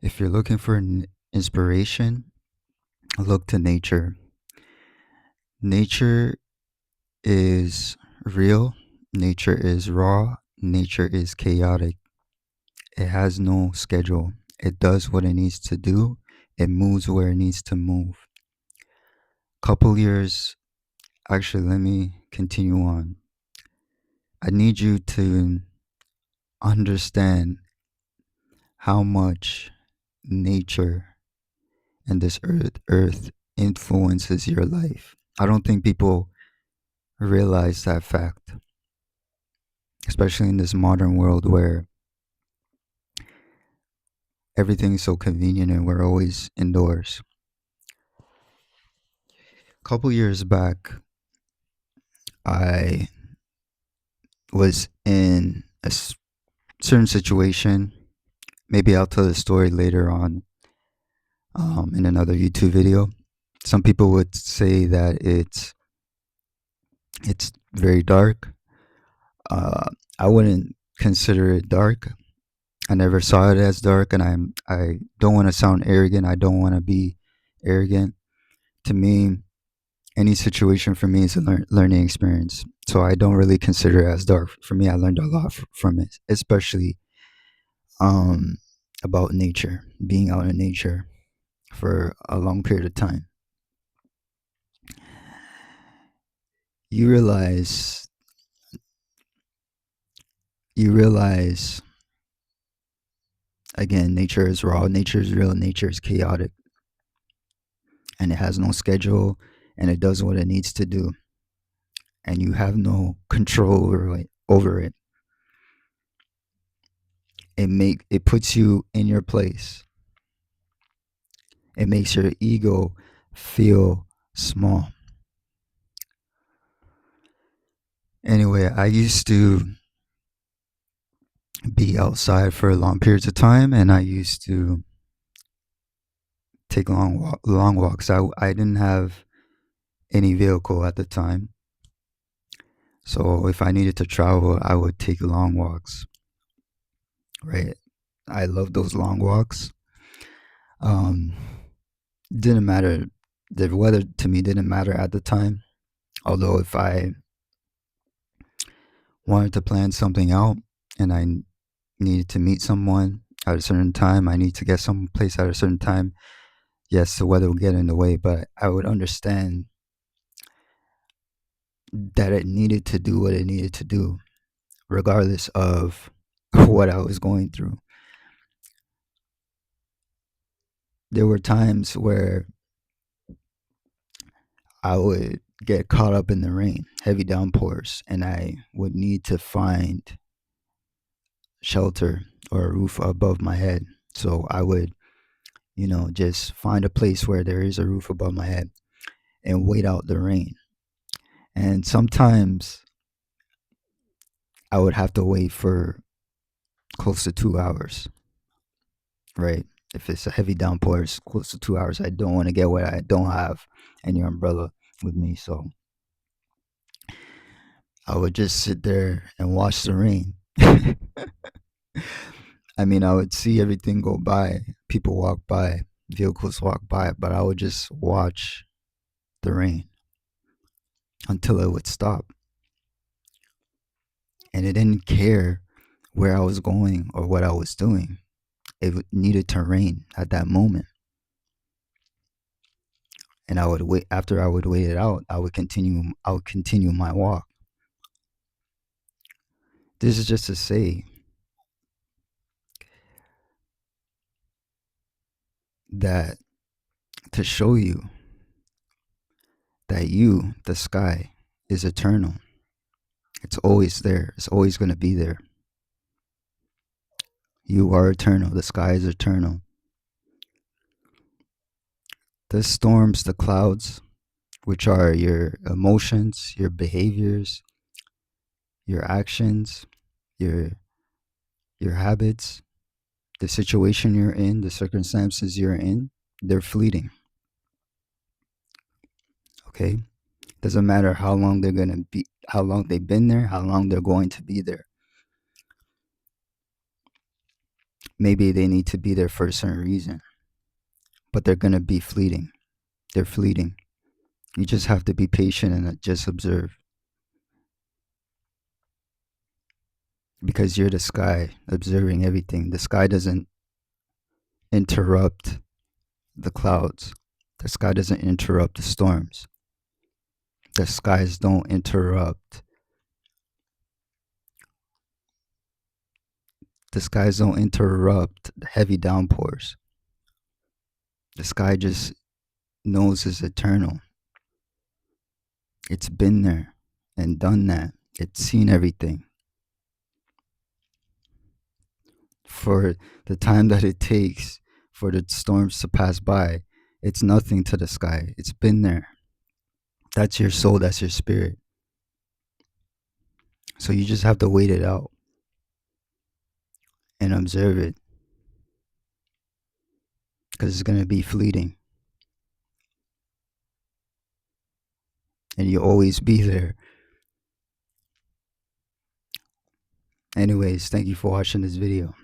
If you're looking for an inspiration, look to nature. Nature is real, nature is raw, nature is chaotic. It has no schedule. It does what it needs to do, it moves where it needs to move. Couple years, actually, let me continue on. I need you to understand how much nature and this earth influences your life. I don't think people realize that fact, especially in this modern world where everything is so convenient and we're always indoors. A couple years back, I was in a certain situation. Maybe I'll tell the story later on in another YouTube video. Some people would say that it's very dark. Uh, I wouldn't consider it dark. I never saw it as dark, and I don't want to sound arrogant. I don't want to be arrogant. To me, any situation for me is a learning experience. So I don't really consider it as dark. For me, I learned a lot from it, especially um, about nature, being out in nature for a long period of time. You realize, you realize, again, nature is raw, nature is real, nature is chaotic, and it has no schedule, and it does what it needs to do, and you have no control over it. It puts you in your place. It makes your ego feel small. Anyway, I used to be outside for long periods of time, and I used to take long walks. I didn't have any vehicle at the time, so if I needed to travel, I would take long walks. Right, I love those long walks. Um, didn't matter. The weather to me didn't matter at the time. Although if I wanted to plan something out and I needed to meet someone at a certain time, I need to get someplace at a certain time. Yes, the weather would get in the way, but I would understand that it needed to do what it needed to do, regardless of what I was going through. There were times where I would get caught up in the rain, heavy downpours, and I would need to find shelter or a roof above my head. So I would, just find a place where there is a roof above my head and wait out the rain. And sometimes I would have to wait for close to 2 hours, right? If it's a heavy downpour, it's close to 2 hours. I don't want to get wet. I don't have any umbrella with me. So I would just sit there and watch the rain. I mean, I would see everything go by, people walk by, vehicles walk by, but I would just watch the rain until it would stop. And it didn't care where I was going or what I was doing. It needed to rain at that moment. And I would wait. After I would wait it out, I would continue my walk. This is just to say that, to show you that you, the sky, is eternal. It's always there. It's always going to be there. You are eternal. The sky is eternal. The storms, the clouds, which are your emotions, your behaviors, your actions, your your habits, the situation you're in, the circumstances you're in, they're fleeting. Okay? Doesn't matter how long they're going to be, how long they've been there, how long they're going to be there. Maybe they need to be there for a certain reason, but they're going to be fleeting. They're fleeting. You just have to be patient and just observe, because you're the sky observing everything. The sky doesn't interrupt the clouds. The sky doesn't interrupt the storms. The skies don't interrupt. The skies don't interrupt the heavy downpours. The sky just knows it's eternal. It's been there and done that. It's seen everything. For the time that it takes for the storms to pass by, it's nothing to the sky. It's been there. That's your soul, that's your spirit. So you just have to wait it out and observe it, because it's going to be fleeting. And you'll always be there. Anyways, thank you for watching this video.